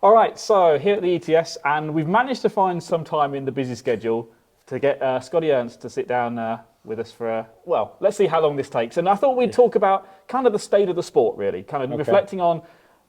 All right, so here at the ETS, and we've managed to find some time in the busy schedule to get Scotty Ernst to sit down with us for, well, let's see how long this takes. And I thought we'd talk about kind of the state of the sport, really, kind of reflecting on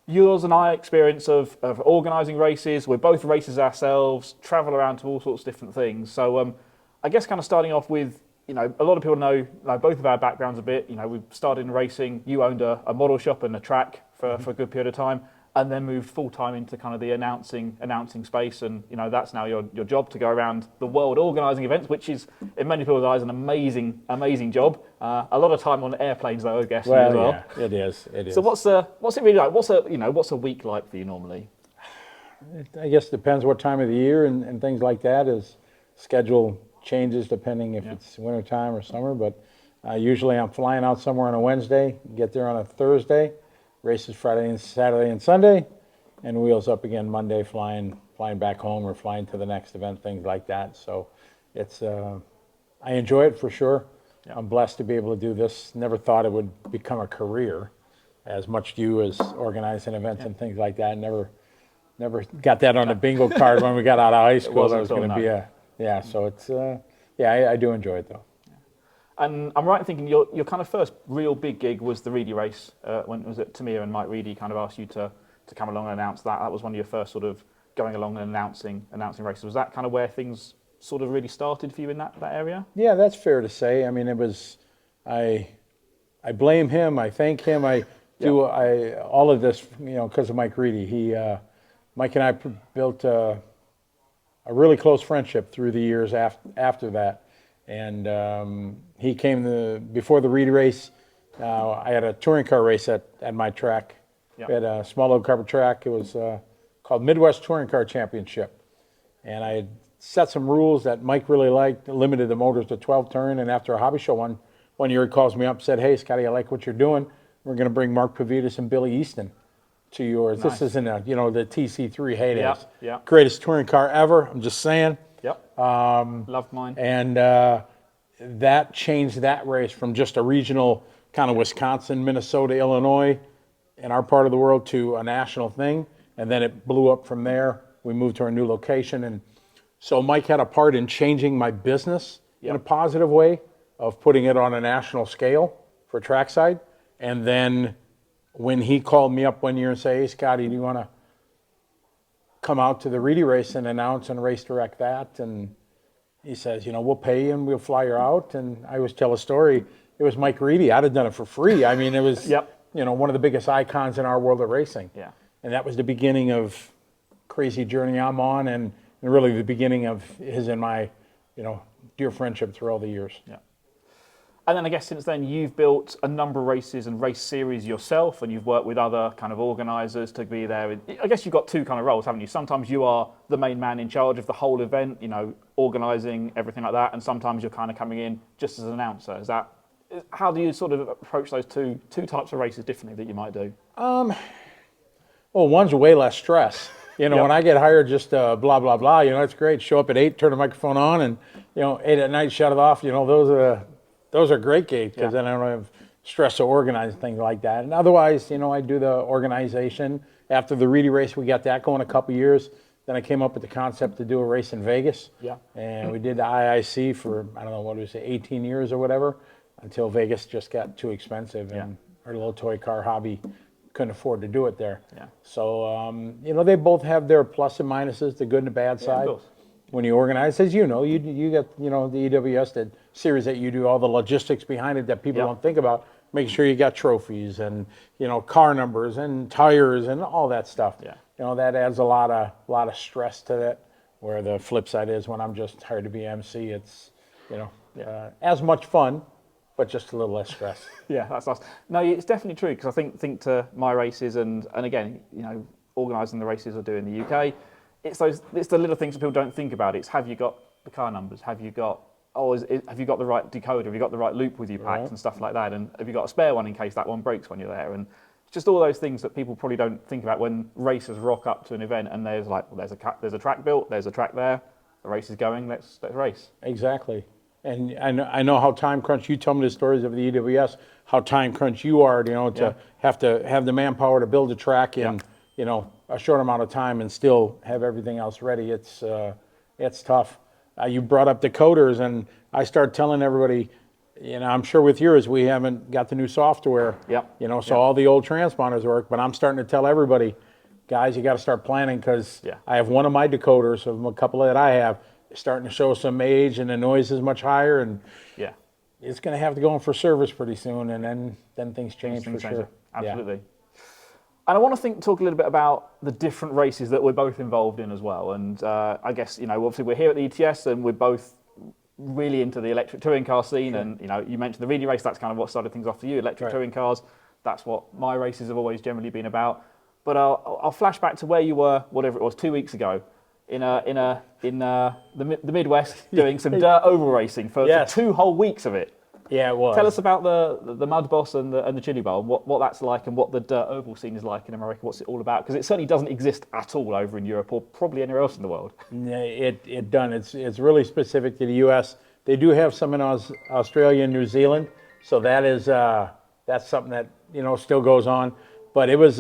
yours and I experience of organising races. We're both racers ourselves, travel around to all sorts of different things. So I guess kind of starting off with, a lot of people know both of our backgrounds a bit. We've started in racing. You owned a model shop and a track for a good period of time, and then moved full-time into kind of the announcing space. And, that's now your job, to go around the world organising events, which is, in many people's eyes, an amazing job. A lot of time on airplanes, though, I guess, as well. Yeah, it is. So what's it really like? What's a week like for you normally? I guess it depends what time of the year and things like that. Is schedule changes depending if it's winter time or summer, but usually I'm flying out somewhere on a Wednesday, get there on a Thursday, races Friday and Saturday and Sunday, and wheels up again Monday, flying back home or flying to the next event, things like that. So it's I enjoy it for sure. Yeah. I'm blessed to be able to do this. Never thought it would become a career, as much do as organizing events and things like that. Never got that on the bingo card when we got out of high school. That was going to be so it's I do enjoy it though. And I'm right in thinking your kind of first real big gig was the Reedy race, when it was at Tamir and Mike Reedy kind of asked you to come along and announce that. That was one of your first sort of going along and announcing races. Was that kind of where things sort of really started for you in that area? Yeah, that's fair to say. I mean, it was, I blame him, I thank him, I do all of this, because of Mike Reedy. Mike and I built a really close friendship through the years after that. And he came before the Reedy race. I had a touring car race at my track. We had a small little cover track. It was called Midwest Touring Car Championship. And I had set some rules that Mike really liked, limited the motors to 12 turn. And after a hobby show one year, he calls me up and said, "Hey, Scotty, I like what you're doing. We're going to bring Mark Pavidis and Billy Easton to yours." Nice. This is in the TC3 heydays. Yeah. Greatest touring car ever. I'm just saying. Yep. Loved mine. And that changed that race from just a regional kind of Wisconsin, Minnesota, Illinois, in our part of the world, to a national thing. And then it blew up from there. We moved to our new location. And so Mike had a part in changing my business in a positive way, of putting it on a national scale for trackside. And then when he called me up one year and said, "Hey, Scotty, do you want to come out to the Reedy race and announce and race direct that?" And he says, "We'll pay you and we'll fly you out." And I always tell a story. It was Mike Reedy. I'd have done it for free. I mean, it was one of the biggest icons in our world of racing. Yeah. And that was the beginning of crazy journey I'm on, and really the beginning of his and my, dear friendship through all the years. Yeah. And then I guess since then you've built a number of races and race series yourself, and you've worked with other kind of organisers to be there. I guess you've got two kind of roles, haven't you? Sometimes you are the main man in charge of the whole event, organising everything like that, and sometimes you're kind of coming in just as an announcer. How do you sort of approach those two types of races differently that you might do? Well, one's way less stress. When I get hired, just blah, blah, blah, it's great. Show up at 8, turn the microphone on, and, 8 at night, shut it off. Those are great gigs, because then I don't have stress to organize things like that. And otherwise, I do the organization. After the Reedy race, we got that going a couple years. Then I came up with the concept to do a race in Vegas. Yeah. And we did the IIC for, 18 years or whatever, until Vegas just got too expensive, and our little toy car hobby couldn't afford to do it there. Yeah. So, they both have their plus and minuses, the good and the bad side. When you organize, as you got, the EWS, that series that you do, all the logistics behind it that people don't think about, making sure you got trophies and, car numbers and tires and all that stuff. Yeah. That adds a lot of stress to that, where the flip side is when I'm just hired to be MC, it's, as much fun, but just a little less stress. Yeah, that's nice. No, it's definitely true, because I think to my races and again, organising the races I do in the UK, it's the little things that people don't think about. It's, have you got the car numbers? Have you got have you got the right decoder? Have you got the right loop with you packed and stuff like that? And have you got a spare one in case that one breaks when you're there? And just all those things that people probably don't think about when racers rock up to an event and there's there's a track built, there's a track there, the race is going, let's race. Exactly. And I know how time crunch, you tell me the stories of the EWS, how time crunch you are, to have the manpower to build a track in, a short amount of time and still have everything else ready. It's tough. You brought up decoders, and I start telling everybody, I'm sure with yours, we haven't got the new software, Yep. So all the old transponders work, but I'm starting to tell everybody, guys, you got to start planning, because I have one of my decoders, of a couple that I have, starting to show some age, and the noise is much higher, and it's going to have to go in for service pretty soon, and then things change for sure. Absolutely. And I want to talk a little bit about the different races that we're both involved in as well. And I guess, obviously we're here at the ETS, and we're both really into the electric touring car scene. Sure. And, you mentioned the Reedy race, that's kind of what started things off for you, electric touring cars. That's what my races have always generally been about. But I'll flash back to where you were, whatever it was, 2 weeks ago, in the Midwest, doing some dirt oval racing for 2 whole weeks of it. Yeah, it was. Tell us about the Mud Boss and the Chili Bowl, what that's like, and what the dirt oval scene is like in America. What's it all about? Because it certainly doesn't exist at all over in Europe, or probably anywhere else in the world. It doesn't. It's really specific to the U.S. They do have some in Australia and New Zealand, so that's something that still goes on. But it was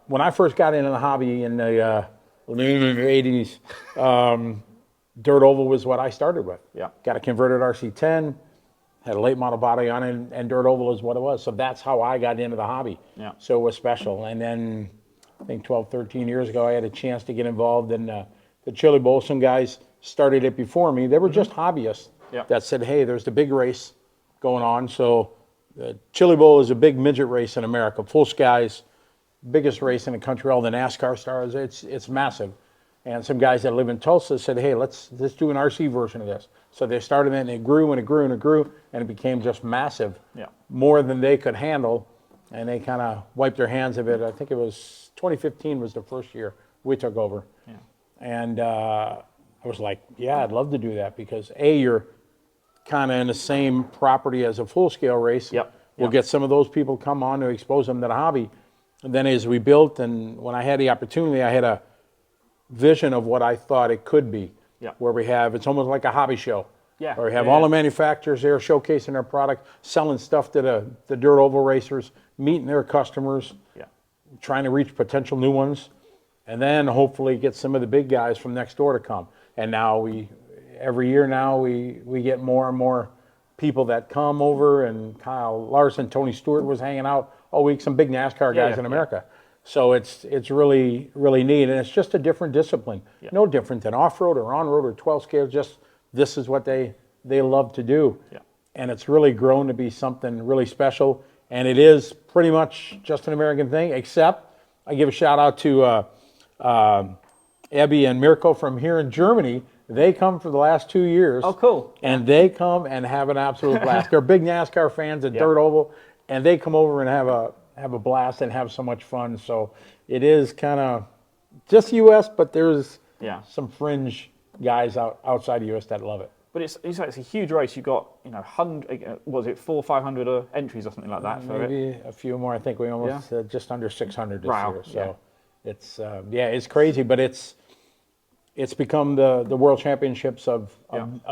when I first got into the hobby in the 80s. Dirt oval was what I started with. Yeah. Got a converted RC10. Had a late model body on it, and dirt oval is what it was. So that's how I got into the hobby. Yeah. So it was special. And then I think 12, 13 years ago, I had a chance to get involved in the Chili Bowl. Some guys started it before me. They were just hobbyists that said, hey, there's the big race going on. So the Chili Bowl is a big midget race in America. Full skies, biggest race in the country, all the NASCAR stars. It's massive. And some guys that live in Tulsa said, hey, let's do an RC version of this. So they started it, and it grew and it grew and it grew, and it became just massive, more than they could handle. And they kind of wiped their hands of it. I think it was 2015 was the first year we took over. Yeah. And I was like, yeah, I'd love to do that, because you're kind of in the same property as a full-scale race. We'll get some of those people come on to expose them to the hobby. And then as we built, and when I had the opportunity, I had a vision of what I thought it could be, where it's almost like a hobby show, where we have all the manufacturers there showcasing their product, selling stuff to the dirt oval racers, meeting their customers, trying to reach potential new ones, and then hopefully get some of the big guys from next door to come. And now every year now we get more and more people that come over, and Kyle Larson, Tony Stewart was hanging out all week, some big NASCAR guys in America. So it's really, really neat, and it's just a different discipline. No different than off-road or on-road or 12 scale, just this is what they love to do. And it's really grown to be something really special, and it is pretty much just an American thing, except I give a shout out to Abby and Mirko from here in Germany. They come for the last 2 years. Oh, cool. And they come and have an absolute blast. They're big NASCAR fans at Dirt Oval, and they come over and have a blast and have so much fun. So it is kind of just U.S., but there's some fringe guys outside the U.S. that love it. But it's a huge race. You've got 100, was it 400 or 500 entries or something like that? Maybe a few more. I think we almost just under 600 this year. So it's crazy, but it's become the world championships of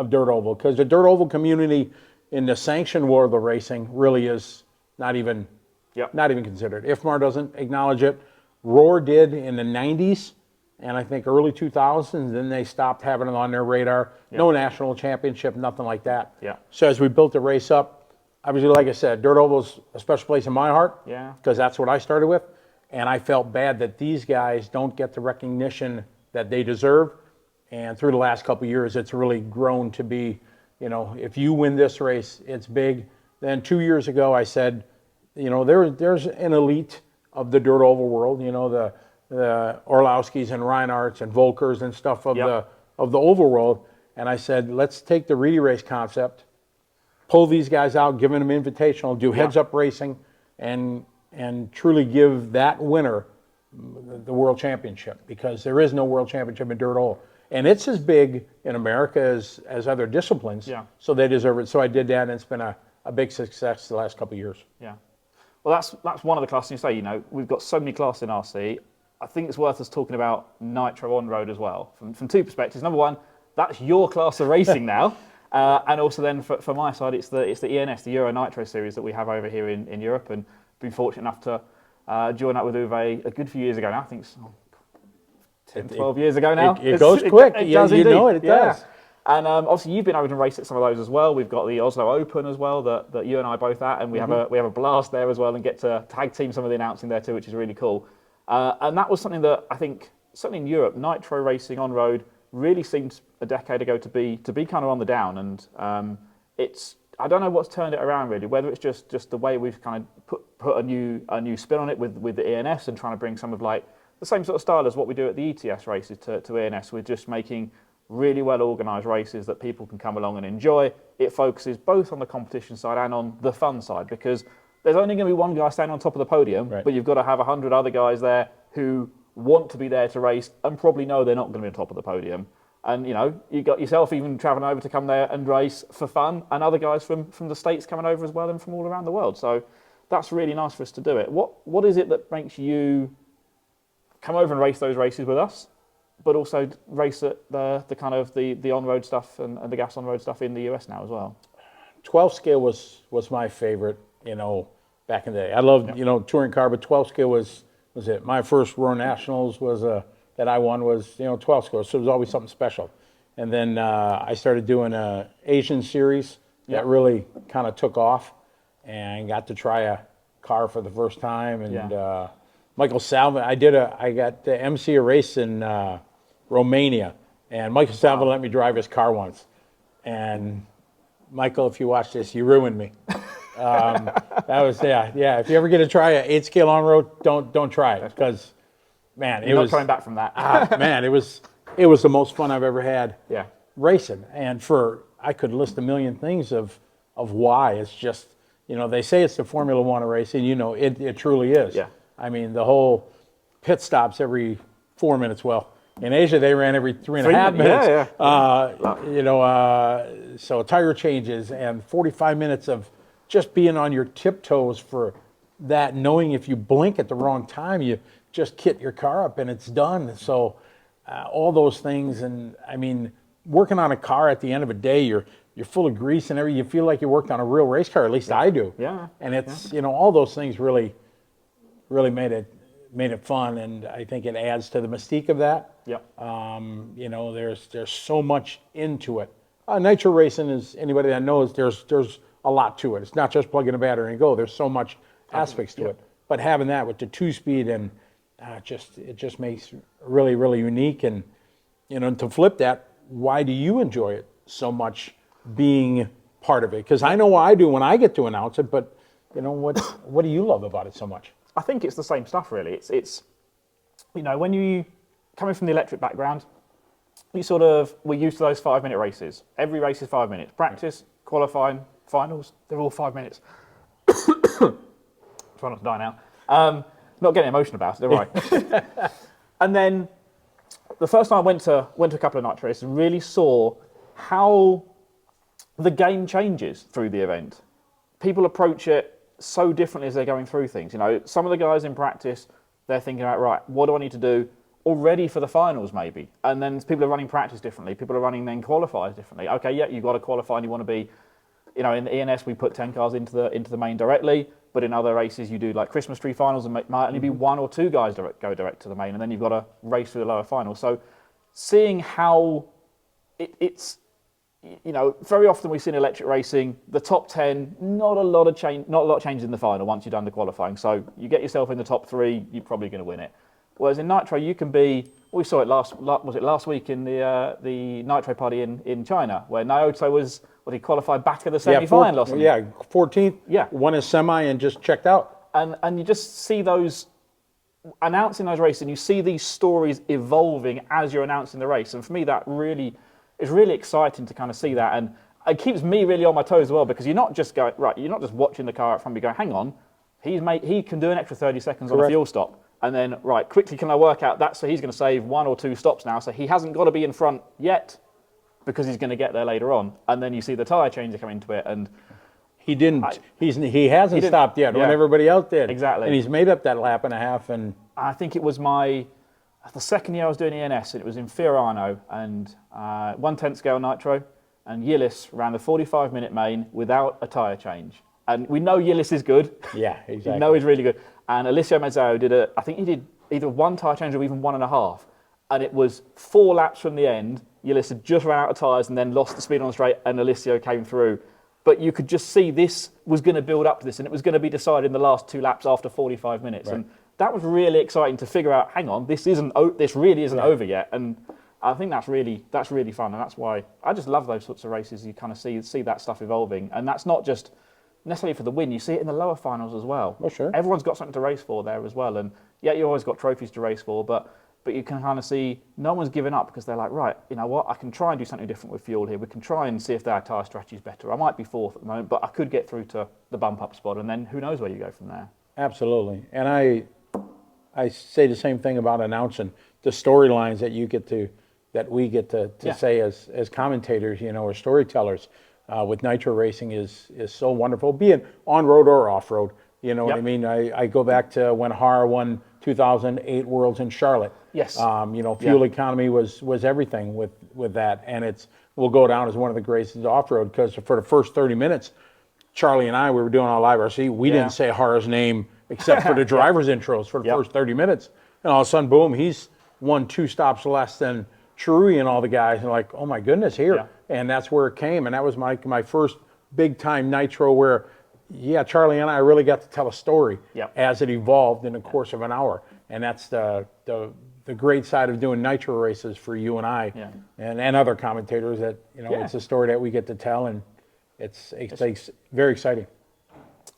dirt oval, because the dirt oval community in the sanctioned world of racing really is not even considered. IFMAR doesn't acknowledge it. Roar did in the 90s, and I think early 2000s, then they stopped having it on their radar. No national championship, nothing like that. So as we built the race up, obviously, like I said, dirt oval's a special place in my heart, because that's what I started with, and I felt bad that these guys don't get the recognition that they deserve. And through the last couple of years, it's really grown to be, if you win this race, it's big. Then 2 years ago, I said, there's an elite of the dirt oval world, the Orlowskis and Reinhardts and Volkers and stuff of the oval world. And I said, let's take the Reedy race concept, pull these guys out, give them an invitational, do heads-up racing, and truly give that winner the world championship, because there is no world championship in dirt oval. And it's as big in America as other disciplines, so they deserve it. So I did that, and it's been a big success the last couple of years. Well, that's one of the classes. You say, we've got so many classes in RC. I think it's worth us talking about Nitro on road as well, from two perspectives. Number one, that's your class of racing now, and also then for my side, it's the ENS, the Euro Nitro series that we have over here in Europe, and been fortunate enough to join up with Uwe a good few years ago now. I think it's 10, 12 years ago now. It goes quick. It does you indeed. know it does. And obviously, you've been over and raced at some of those as well. We've got the Oslo Open as well that you and I both at, and we have a blast there as well, and get to tag team some of the announcing there too, which is really cool. And that was something that I think certainly in Europe, nitro racing on road really seemed a decade ago to be kind of on the down, and I don't know what's turned it around really. Whether it's just the way we've kind of put a new spin on it with the ENS and trying to bring some of like the same sort of style as what we do at the ETS races to ENS. We're just making really well organised races that people can come along and enjoy. It focuses both on the competition side and on the fun side, because there's only going to be one guy standing on top of the podium, but you've got to have 100 other guys there who want to be there to race and probably know they're not going to be on top of the podium. And you got yourself even travelling over to come there and race for fun, and other guys from the States coming over as well and from all around the world. So that's really nice for us to do it. What is it that makes you come over and race those races with us, but also race at the kind of the on-road stuff and the gas on-road stuff in the US now as well? 12 scale was my favorite, back in the day. I loved, touring car, but 12 scale was it. My first Roar Nationals was that I won was 12 scale, so it was always something special. And then I started doing a Asian series that really kind of took off, and got to try a car for the first time. And Michael Salvin, I got to MC a race in Romania, and Michael Salvin let me drive his car once. And Michael, if you watch this, you ruined me. That was if you ever get to try a 8 scale on road, don't try it, because man, You're not coming back from that. Man, it was the most fun I've ever had racing. And I could list a million things of why. It's just, they say it's the Formula One of racing, it truly is. Yeah. I mean, the whole pit stops every 4 minutes. Well, in Asia, they ran every 3.5 minutes. So tire changes and 45 minutes of just being on your tiptoes for that, knowing if you blink at the wrong time, you just kit your car up and it's done. So all those things, and I mean, working on a car at the end of a day, you're full of grease and everything. You feel like you worked on a real race car, at least I do. Yeah. And it's all those things really made it fun, and I think it adds to the mystique of that. Yeah. There's so much into it. Nitro racing is, anybody that knows, there's a lot to it. It's not just plug in a battery and go. There's so much aspects to it. But having that with the 2-speed and it just makes really, really unique. And to flip that, why do you enjoy it so much being part of it? Because I know I do when I get to announce it, but what do you love about it so much? I think it's the same stuff really. It's when you coming from the electric background, we're used to those 5-minute races. Every race is 5 minutes. Practice, qualifying, finals, they're all 5 minutes. Try not to die now. Not getting emotional about it, right? And then the first time I went to a couple of nitro races and really saw how the game changes through the event. People approach it so differently as they're going through things. Some of the guys in practice, they're thinking about, right, what do I need to do already for the finals maybe? And then people are running practice differently. People are running then qualifiers differently. Okay, yeah, you've got to qualify and you want to be, in the ENS we put 10 cars into the main directly, but in other races you do like Christmas tree finals and might only be 1 or 2 guys go direct to the main, and then you've got to race through the lower finals. So seeing how it's very often we see in electric racing, the top 10, not a lot of change in the final once you've done the qualifying. So you get yourself in the top 3, you're probably going to win it. Whereas in Nitro, you can be, we saw it last week in the Nitro party in China, where Naoto he qualified back at the semi-final or something. Yeah, 14th, won his semi and just checked out. And you just see those, announcing those races, and you see these stories evolving as you're announcing the race. And for me, that really is really exciting to kind of see that. And it keeps me really on my toes as well, because you're not just watching the car up front, you go, hang on, he can do an extra 30 seconds on a fuel stop. And then, right, quickly can I work out that? So he's going to save 1 or 2 stops now. So he hasn't got to be in front yet because he's going to get there later on. And then you see the tyre changer come into it. And he didn't. He hasn't stopped yet when everybody else did. Exactly. And he's made up that lap and a half. And I think it was the second year I was doing ENS, and it was in Fiorano, and 1/10 scale nitro, and Yillis ran the 45-minute main without a tyre change. And we know Yillis is good. Yeah, exactly. We know he's really good. And Alessio Mazzeo I think he did either 1 tyre change or even 1.5. and it was 4 laps from the end. Ulyss had just ran out of tyres and then lost the speed on the straight, and Alessio came through. But you could just see this was going to build up to this, and it was going to be decided in the last 2 laps after 45 minutes. Right. And that was really exciting to figure out, hang on, this really isn't over yet. And I think that's really fun, and that's why I just love those sorts of races. You kind of see that stuff evolving, and that's not just necessarily for the win. You see it in the lower finals as well. Oh, sure. Everyone's got something to race for there as well, and yeah, you always got trophies to race for, but you can kind of see no one's given up because they're like, right, you know what, I can try and do something different with fuel here. We can try and see if their tyre strategy is better. I might be 4th at the moment, but I could get through to the bump up spot, and then who knows where you go from there. Absolutely, and I say the same thing about announcing the storylines that we get to say as commentators, you know, or storytellers with Nitro racing is so wonderful, be it on road or off road. You know what I mean? I go back to when Har won 2008 Worlds in Charlotte. Yes. You know, fuel economy was everything with that, and will go down as one of the greatest off road because for the first 30 minutes, Charlie and we were doing our live RC. We didn't say Har's name except for the driver's intros for the first 30 minutes, and all of a sudden, boom, he's 1-2 stops less than Trui and all the guys, and like, oh my goodness, here, and that's where it came, and that was my first big time Nitro where. Yeah, Charlie and I really got to tell a story as it evolved in the course of an hour, and that's the great side of doing Nitro races for you and I and other commentators. That it's a story that we get to tell, and it's very exciting.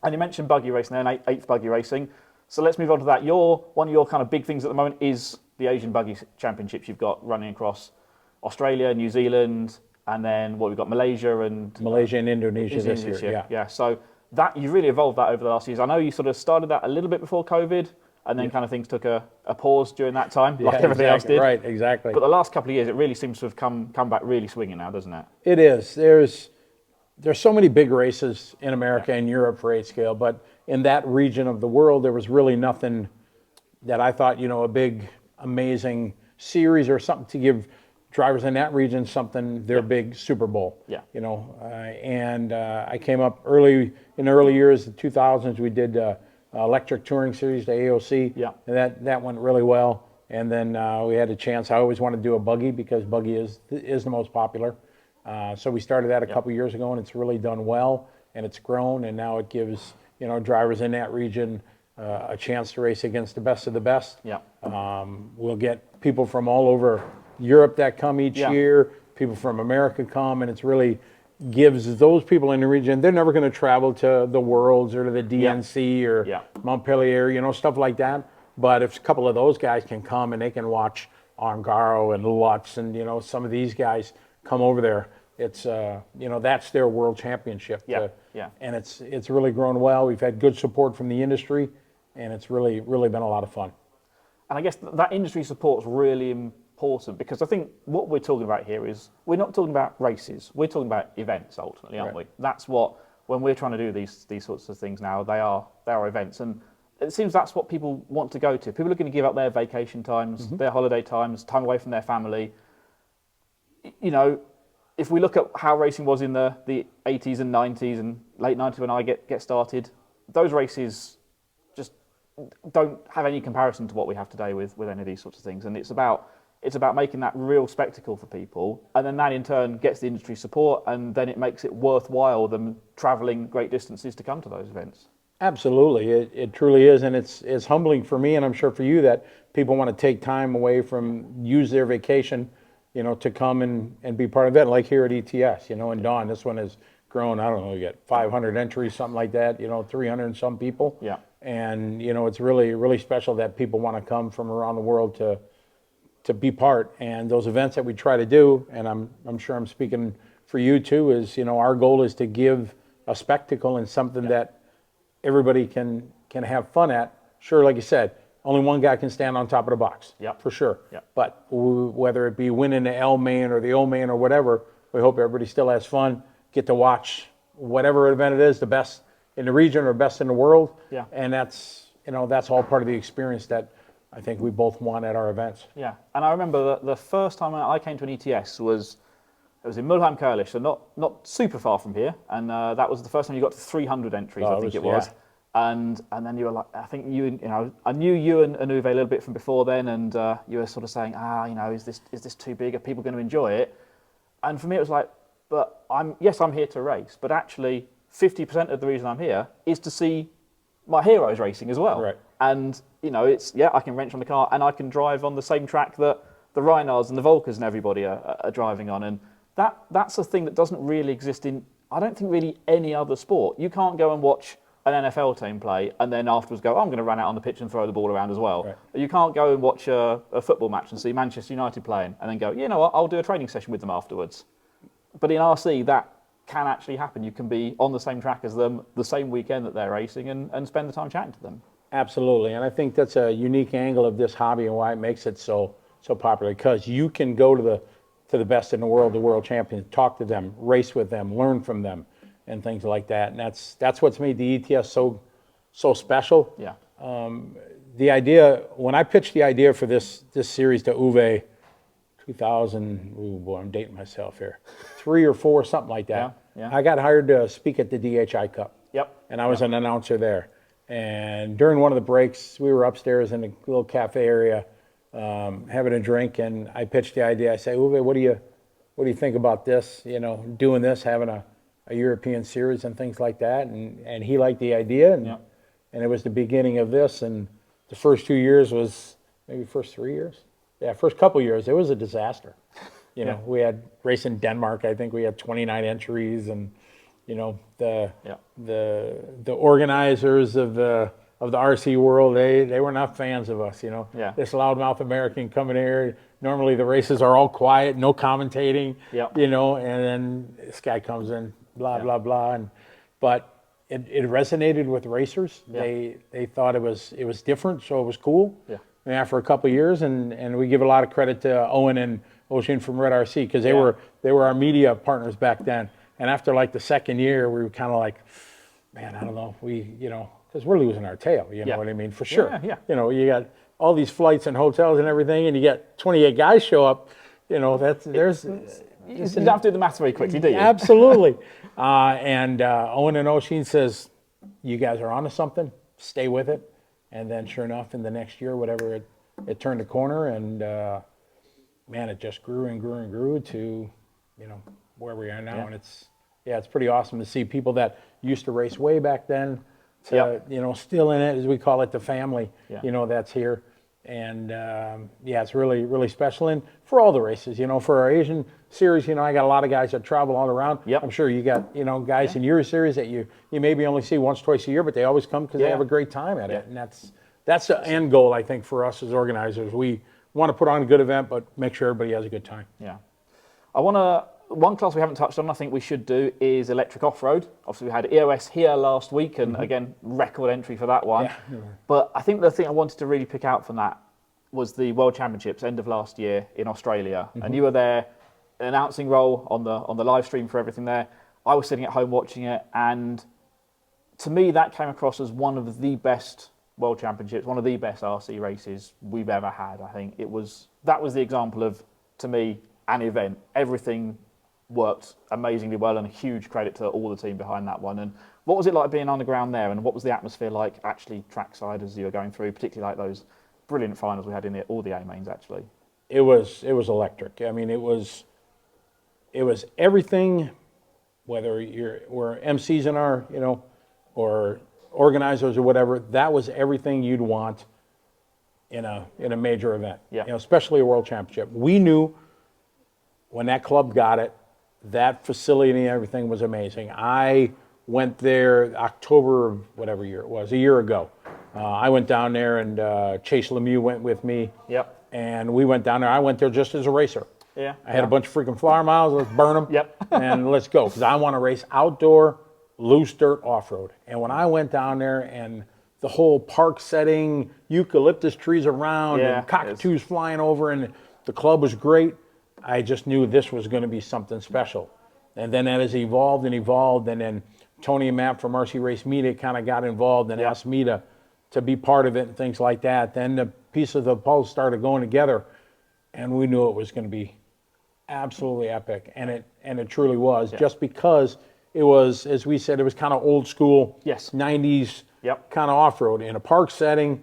And you mentioned buggy racing there, and 8th buggy racing. So let's move on to that. One of your kind of big things at the moment is the Asian Buggy Championships you've got running across Australia, New Zealand, and then we've got Malaysia and Indonesia this year. Yeah. So that you've really evolved that over the last years. I know you sort of started that a little bit before COVID, and then kind of things took a pause during that time, like everything else did. Right, exactly. But the last couple of years, it really seems to have come back really swinging now, doesn't it? It is. There's so many big races in America and Europe for 8 scale, but in that region of the world, there was really nothing that I thought, a big, amazing series or something to give drivers in that region something, their big Super Bowl. Yeah. And I came up in the early years, the 2000s, we did electric touring series, the AOC. Yeah. And that went really well. And then we had a chance. I always wanted to do a buggy because buggy is the most popular. So we started that a couple years ago, and it's really done well, and it's grown, and now it gives drivers in that region a chance to race against the best of the best. Yeah. We'll get people from all over Europe that come each year, people from America come, and it's really gives those people in the region, they're never going to travel to the Worlds or to the DNC or Montpellier, stuff like that. But if a couple of those guys can come and they can watch Ongaro and Lutz and, some of these guys come over there, it's, that's their world championship. And it's really grown well. We've had good support from the industry, and it's really, really been a lot of fun. And I guess that industry support is really important, because I think what we're talking about here is we're not talking about races, we're talking about events ultimately, aren't we? That's what, when we're trying to do these sorts of things now, they are events, and it seems that's what people want to go to. People are going to give up their vacation times, their holiday times, time away from their family. If we look at how racing was in the 80s and 90s and late 90s when I get started, those races just don't have any comparison to what we have today with any of these sorts of things. And it's about making that real spectacle for people, and then that in turn gets the industry support, and then it makes it worthwhile them travelling great distances to come to those events. Absolutely, it truly is, and it's humbling for me, and I'm sure for you, that people want to take time away use their vacation, to come and be part of it, like here at ETS, and Dawn, this one has grown, I don't know, you got 500 entries, something like that, 300 and some people. Yeah. And, it's really, really special that people want to come from around the world to be part. And those events that we try to do, and I'm sure I'm speaking for you too, is, our goal is to give a spectacle and something that everybody can have fun at. Sure, like you said, only one guy can stand on top of the box, for sure. Yep. But whether it be winning the L main or the O main or whatever, we hope everybody still has fun, get to watch whatever event it is, the best in the region or best in the world. Yeah. And that's all part of the experience that I think we both want at our events. Yeah, and I remember the first time I came to an ETS was in Mulheim Kurlish, so not super far from here, and that was the first time you got to 300 entries, I think it was. And then you were like, I think I knew you and Uwe a little bit from before then, and you were sort of saying, is this too big? Are people going to enjoy it? And for me, it was like, but I'm here to race, but actually 50% of the reason I'm here is to see my heroes racing as well. Right. And I can wrench on the car and I can drive on the same track that the Reinhards and the Volkers and everybody are driving on, and that's a thing that doesn't really exist in, I don't think, really any other sport. You can't go and watch an NFL team play and then afterwards go, I'm going to run out on the pitch and throw the ball around as well. Right. You can't go and watch a football match and see Manchester United playing and then go, you know what, I'll do a training session with them afterwards. But in RC, that can actually happen. You can be on the same track as them the same weekend that they're racing and spend the time chatting to them. Absolutely, and I think that's a unique angle of this hobby and why it makes it so popular, because you can go to the best in the world champions, talk to them, race with them, learn from them, and things like that. And that's what's made the ETS so special. Yeah. The idea, when I pitched the idea for this series to Uwe, 2000, oh boy, I'm dating myself here, 3 or 4, something like that. Yeah. I got hired to speak at the DHI Cup. Yep. And I was an announcer there. And during one of the breaks, we were upstairs in a little cafe area, having a drink, and I pitched the idea. I say, Uwe, what do you think about this? Doing this, having a European series and things like that. And he liked the idea, and it was the beginning of this. And the first 2 years was maybe first 3 years. Yeah, first couple years, it was a disaster. We had race in Denmark. I think we had 29 entries, and the organizers of the RC world, they were not fans of us. This loudmouth American coming here. Normally the races are all quiet, no commentating. And then this guy comes in, blah blah blah, but it resonated with racers. They thought it was different, so it was cool. And after a couple of years, and we give a lot of credit to Owen and Oisin from Red RC, because they were our media partners back then. And after like the second year, we were kind of like, man, I don't know, because we're losing our tail. You know what I mean? For sure. You got all these flights and hotels and everything, and you get 28 guys show up. You don't have to do the math very quickly, do you? Absolutely. And Owen and Oisin says, you guys are onto something. Stay with it. And then sure enough, in the next year, whatever, it turned a corner, and man, it just grew and grew and grew to, where we are now. And it's pretty awesome to see people that used to race way back then to, still in it, as we call it, the family, that's here. And it's really, really special. And for all the races, for our Asian series, I got a lot of guys that travel all around. I'm sure you got, guys in your series that you maybe only see once, twice a year, but they always come because they have a great time at it. And that's the end goal, I think, for us as organizers. We want to put on a good event, but make sure everybody has a good time. One class we haven't touched on, I think we should do, is electric off-road. Obviously, we had EOS here last week, and again, record entry for that one. But I think the thing I wanted to really pick out from that was the World Championships end of last year in Australia. And you were there, announcing role on the live stream for everything there. I was sitting at home watching it, and to me, that came across as one of the best World Championships, one of the best RC races we've ever had. I think that was the example of, to me, an event. Everything worked amazingly well, and a huge credit to all the team behind that one. And what was it like being on the ground there, and what was the atmosphere like actually trackside as you were going through, particularly like those brilliant finals we had in all the A-mains actually? It was electric. I mean, it was everything, whether we're MCs in our, or organizers or whatever, that was everything you'd want in a major event. Especially a world championship. We knew when that club got it, that facility and everything was amazing. I went there October of whatever year it was, a year ago. I went down there, and Chase Lemieux went with me. And we went down there. I went there just as a racer. I had a bunch of freaking flower miles. Let's burn them. And let's go, because I want to race outdoor, loose dirt off-road. And when I went down there, and the whole park setting, eucalyptus trees around, and cockatoos flying over, and the club was great, I just knew this was going to be something special. And then that has evolved and evolved, and then Tony and Matt from RC Race Media kind of got involved and asked me to be part of it and things like that. Then the pieces of the puzzle started going together, and we knew it was going to be absolutely epic, and it truly was, just because it was, as we said, it was kind of old school, 90s kind of off-road. In a park setting,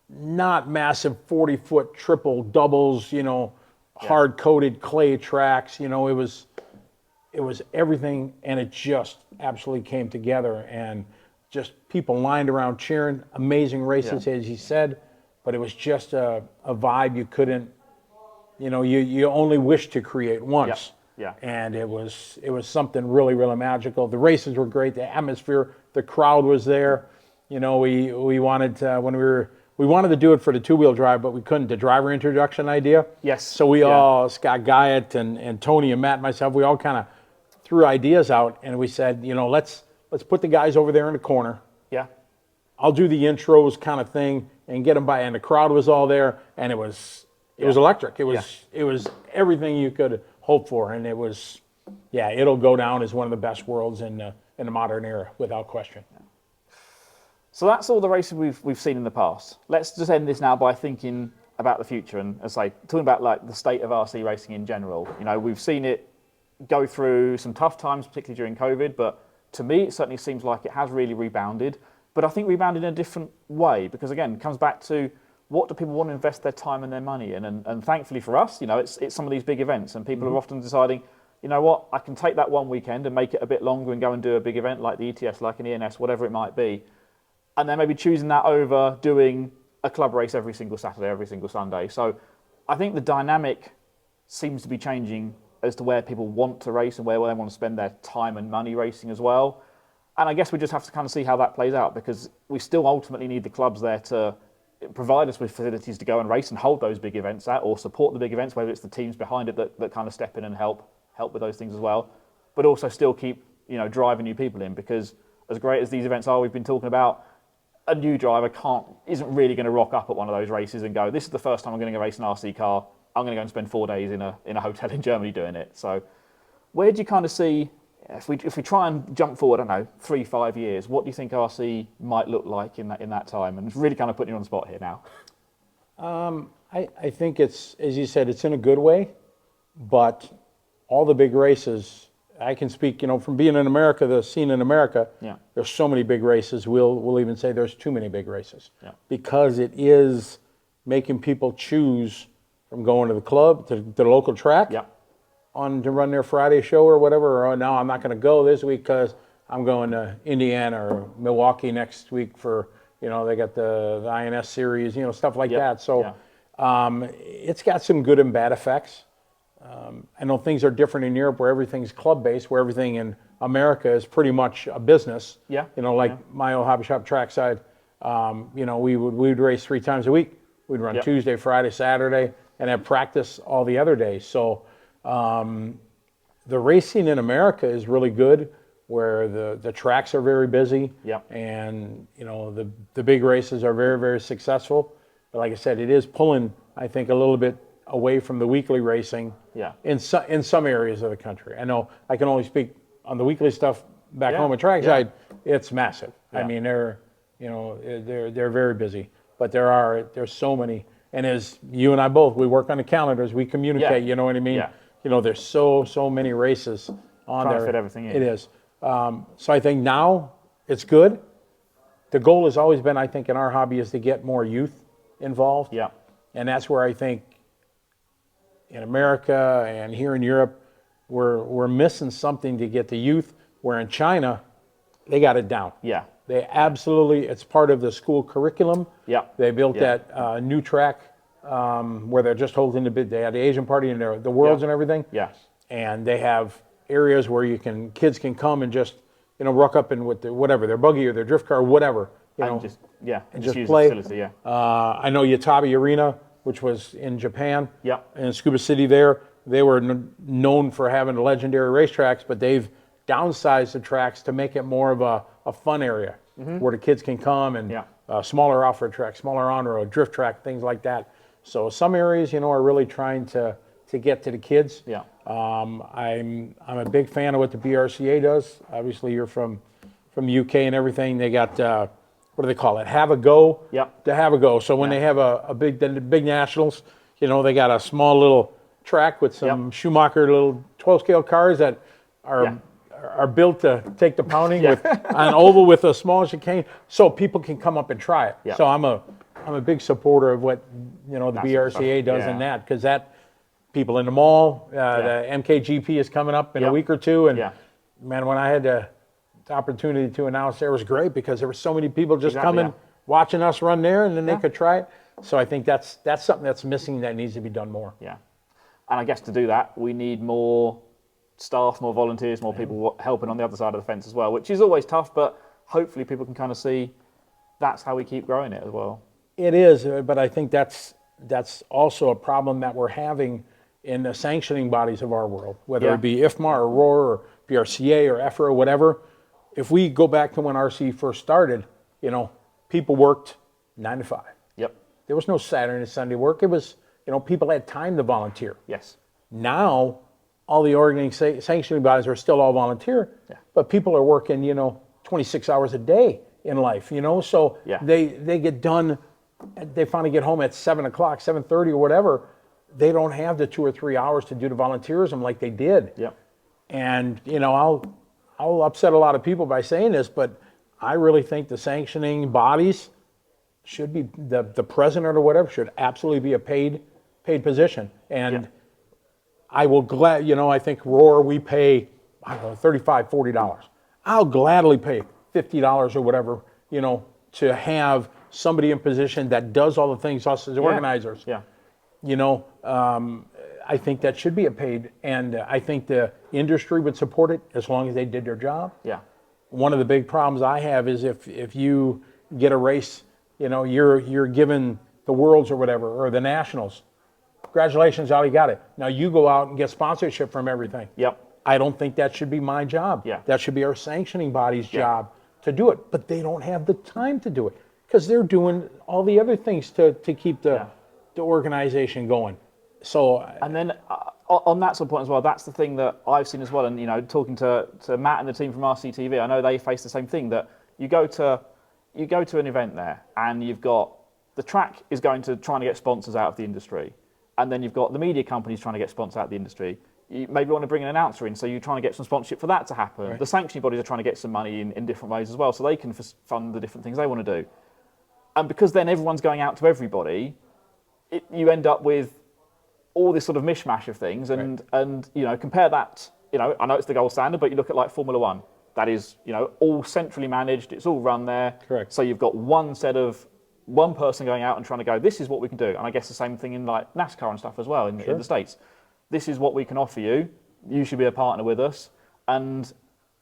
not massive 40-foot triple doubles, hard-coated clay tracks. It was everything, and it just absolutely came together. And just people lined around cheering. Amazing races, as you said, but it was just a vibe you couldn't, you only wish to create once. Yeah. And it was something really, really magical. The races were great. The atmosphere, the crowd was there. We wanted to, we wanted to do it for the two-wheel drive, but we couldn't. The driver introduction idea. Yes. So we all, Scott Guyett and Tony and Matt and myself, we all kind of threw ideas out, and we said, let's put the guys over there in the corner. Yeah. I'll do the intros kind of thing and get them by. And the crowd was all there, and it was electric. It was everything you could hope for, and it was, it'll go down as one of the best worlds in the modern era, without question. So that's all the races we've seen in the past. Let's just end this now by thinking about the future and, as I say, talking about like the state of RC racing in general. We've seen it go through some tough times, particularly during COVID, but to me, it certainly seems like it has really rebounded. But I think rebounded in a different way because, again, it comes back to what do people want to invest their time and their money in? And thankfully for us, it's some of these big events, and people are often deciding, I can take that one weekend and make it a bit longer and go and do a big event like the ETS, like an ENS, whatever it might be. And then maybe choosing that over doing a club race every single Saturday, every single Sunday. So I think the dynamic seems to be changing as to where people want to race and where they want to spend their time and money racing as well. And I guess we just have to kind of see how that plays out because we still ultimately need the clubs there to provide us with facilities to go and race and hold those big events at or support the big events, whether it's the teams behind it that kind of step in and help with those things as well. But also still keep, driving new people in because as great as these events are, we've been talking about, a new driver isn't really going to rock up at one of those races and go, this is the first time I'm going to go race an RC car. I'm going to go and spend 4 days in a hotel in Germany doing it. So where do you kind of see, if we try and jump forward, I don't know, 3-5 years, what do you think RC might look like in that time? And it's really kind of putting you on the spot here now. I think it's, as you said, it's in a good way, but all the big races, I can speak, from being in America, the scene in America, there's so many big races. We'll even say there's too many big races because it is making people choose from going to the club, to the local track, on to run their Friday show or whatever, or no, I'm not going to go this week because I'm going to Indiana or Milwaukee next week for, they got the INS series, stuff like that. So it's got some good and bad effects. I know things are different in Europe where everything's club-based, where everything in America is pretty much a business. My old hobby shop trackside, we'd race 3 times a week. We'd run Tuesday, Friday, Saturday, and have practice all the other days. So the racing in America is really good, where the tracks are very busy, and the big races are very, very successful. But like I said, it is pulling, I think, a little bit away from the weekly racing in some areas of the country. I know I can only speak on the weekly stuff back home at trackside. It's massive. I mean, they're very busy, but there's so many. And as you and I both, we work on the calendars, we communicate, you know what I mean? There's so many races on Trying there. to fit everything in. It is. So I think now it's good. The goal has always been, I think, in our hobby is to get more youth involved. And that's where I think in America and here in Europe, we're missing something to get the youth, where in China, they got it down. They absolutely, it's part of the school curriculum. They built that new track where they're just holding they had the Asian party and the Worlds and everything. And they have areas where kids can come and just, rock up in with their buggy or their drift car, whatever. And just use play. The facility, I know Yatabe Arena, which was in Japan, in Scuba City there, they were known for having legendary racetracks, but they've downsized the tracks to make it more of a fun area where the kids can come and smaller off-road track, smaller on-road, drift track, things like that. So some areas, are really trying to get to the kids. I'm a big fan of what the BRCA does. Obviously, you're from the UK and everything. They got what do they call it? Have a go. To have a go. So when they have the big nationals, they got a small little track with some Schumacher little 12 scale cars that are are built to take the pounding with an oval with a small chicane, so people can come up and try it. Yeah. So I'm a big supporter of what the BRCA does in Yeah. that, because that people in the mall, the MKGP is coming up in a week or two, and man, when I had the opportunity to announce there, was great because there were so many people just coming, watching us run there, and then they could try it. So I think that's something that's missing that needs to be done more. Yeah, and I guess to do that, we need more staff, more volunteers, more people helping on the other side of the fence as well, which is always tough, but hopefully people can kind of see that's how we keep growing it as well. It is, but I think that's also a problem that we're having in the sanctioning bodies of our world, whether it be IFMA or ROAR or BRCA or EFRA or whatever. If we go back to when RC first started, people worked 9 to 5. Yep. There was no Saturday and Sunday work. It was, people had time to volunteer. Yes. Now, all the organizing sanctioning bodies are still all volunteer, but people are working, 26 hours a day in life, so they get done, they finally get home at 7 o'clock, 7:30 or whatever. They don't have the 2 or 3 hours to do the volunteerism like they did. Yep. And, I'll upset a lot of people by saying this, but I really think the sanctioning bodies should be, the president or whatever should absolutely be a paid position. And I will I think ROAR, we pay, $35, $40. I'll gladly pay $50 or whatever, to have somebody in position that does all the things us as organizers. Yeah. I think that should be a paid, and I think the industry would support it as long as they did their job. Yeah. One of the big problems I have is if you get a race, you're given the Worlds or whatever, or the Nationals. Congratulations, Ali, got it. Now you go out and get sponsorship from everything. Yep. I don't think that should be my job. Yeah. That should be our sanctioning body's job to do it. But they don't have the time to do it because they're doing all the other things to keep the organization going. So, and then on that sort of point as well, that's the thing that I've seen as well. And talking to Matt and the team from RCTV, I know they face the same thing. That you go to an event there, and you've got the track is going to trying to get sponsors out of the industry, and then you've got the media companies trying to get sponsors out of the industry. You maybe want to bring an announcer in, so you're trying to get some sponsorship for that to happen. Right. The sanctioning bodies are trying to get some money in different ways as well, so they can fund the different things they want to do. And because then everyone's going out to everybody, you end up with all this sort of mishmash of things, and compare that. I know it's the gold standard, but you look at like Formula One. That is, all centrally managed. It's all run there. Correct. So you've got one person going out and trying to go, this is what we can do. And I guess the same thing in like NASCAR and stuff as well in the States. This is what we can offer you. You should be a partner with us. And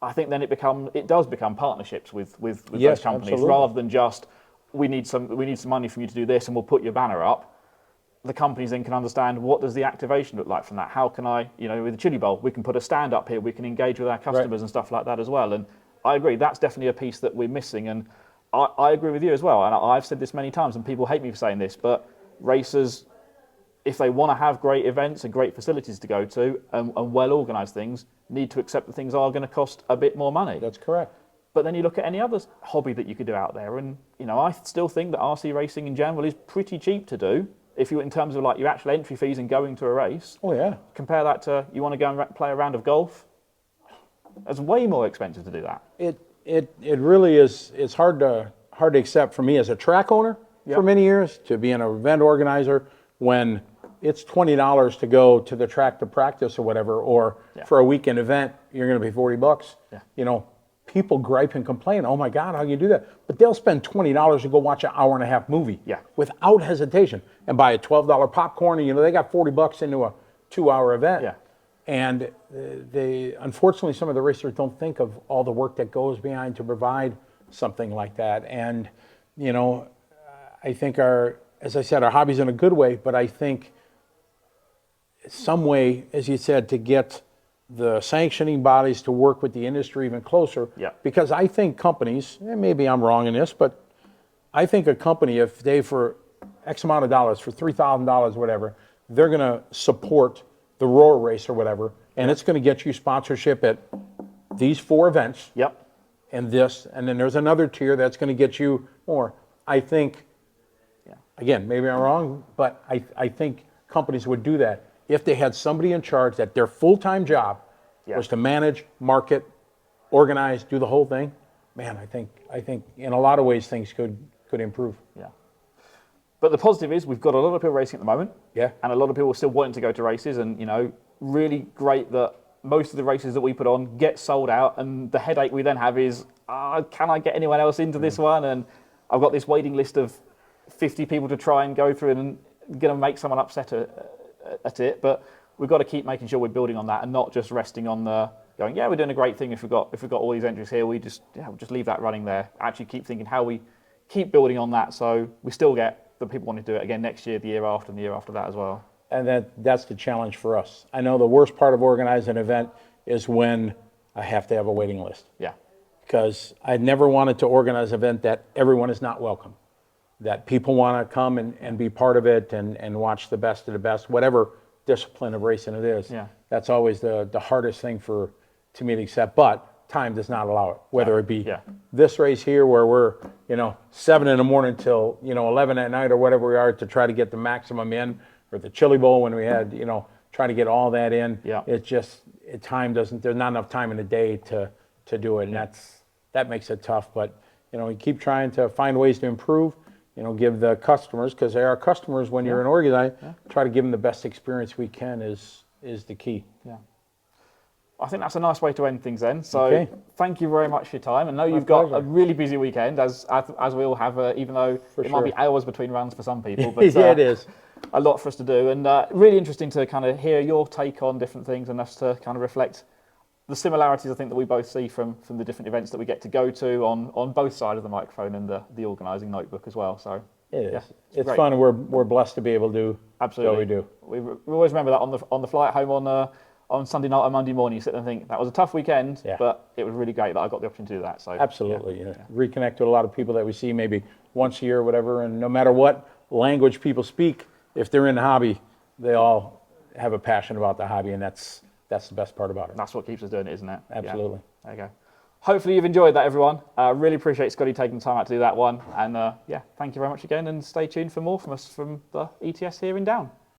I think then it does become partnerships with those companies, absolutely. rather than just we need some money from you to do this and we'll put your banner up. The companies then can understand what does the activation look like from that. How can I, with the Chili Bowl, we can put a stand up here, we can engage with our customers and stuff like that as well. And I agree, that's definitely a piece that we're missing. And I agree with you as well. And I've said this many times, and people hate me for saying this, but racers, if they want to have great events and great facilities to go to and well-organised things, need to accept that things are going to cost a bit more money. That's correct. But then you look at any other hobby that you could do out there, and I still think that RC racing in general is pretty cheap to do. If you, in terms of like your actual entry fees and going to a race, compare that to you want to go and play a round of golf. It's way more expensive to do that. It really is. It's hard to accept for me as a track owner for many years to be an event organizer when it's $20 to go to the track to practice or whatever, or for a weekend event you're going to pay $40. People gripe and complain, oh my God, how can you do that? But they'll spend $20 to go watch an hour and a half movie without hesitation and buy a $12 popcorn, and they got $40 into a 2-hour event. And unfortunately, some of the racers don't think of all the work that goes behind to provide something like that. And, I think as I said, our hobby's in a good way, but I think some way, as you said, to get the sanctioning bodies to work with the industry even closer. Because I think companies, and maybe I'm wrong in this, but I think a company, if they for X amount of dollars, for $3,000, whatever, they're going to support the ROAR race or whatever, and it's going to get you sponsorship at these 4 events. And this, and then there's another tier that's going to get you more. I think, again, maybe I'm wrong, but I think companies would do that if they had somebody in charge that their full-time job was to manage, market, organize, do the whole thing, man, I think in a lot of ways things could improve. Yeah. But the positive is we've got a lot of people racing at the moment. Yeah. And a lot of people still wanting to go to races, and really great that most of the races that we put on get sold out, and the headache we then have is, can I get anyone else into this one? And I've got this waiting list of 50 people to try and go through, and going to make someone upset at it. But we've got to keep making sure we're building on that and not just resting on the going, yeah, we're doing a great thing if we've got all these entries here. We'll just leave that running there. Actually keep thinking how we keep building on that, so we still get the people wanting to do it again next year, the year after, and the year after that as well. And that's the challenge for us. I know the worst part of organizing an event is when I have to have a waiting list. Yeah. Because I never wanted to organize an event that everyone is not welcome, that people want to come and be part of it and watch the best of the best, whatever discipline of racing it is. Yeah. That's always the hardest thing to me to accept, but time does not allow it, whether it be this race here where we're 7 in the morning till 11 at night or whatever we are to try to get the maximum in, or the Chili Bowl when we had try to get all that in. Yeah. It's just there's not enough time in the day to do it, and that makes it tough. But we keep trying to find ways to improve. Give the customers, because they are customers when you're an organizer, try to give them the best experience we can is the key. Yeah. I think that's a nice way to end things then. So thank you very much for your time. I know you've got a really busy weekend, as we all have, even though might be hours between runs for some people. But yeah, it is. A lot for us to do, and really interesting to kind of hear your take on different things and us to kind of reflect the similarities I think that we both see from the different events that we get to go to on both sides of the microphone and the organising notebook as well. So it is. It's great. fun, and we're blessed to be able to do what we do. We always remember that on the flight home on Sunday night or Monday morning, you sit there and think that was a tough weekend, but it was really great that I got the opportunity to do that. So absolutely, reconnect with a lot of people that we see maybe once a year or whatever, and no matter what language people speak, if they're in the hobby, they all have a passion about the hobby, and that's the best part about it. That's what keeps us doing it, isn't it? Absolutely. Yeah. There you go. Hopefully you've enjoyed that, everyone. Really appreciate Scotty taking the time out to do that one. And thank you very much again, and stay tuned for more from us from the ETS here in Down.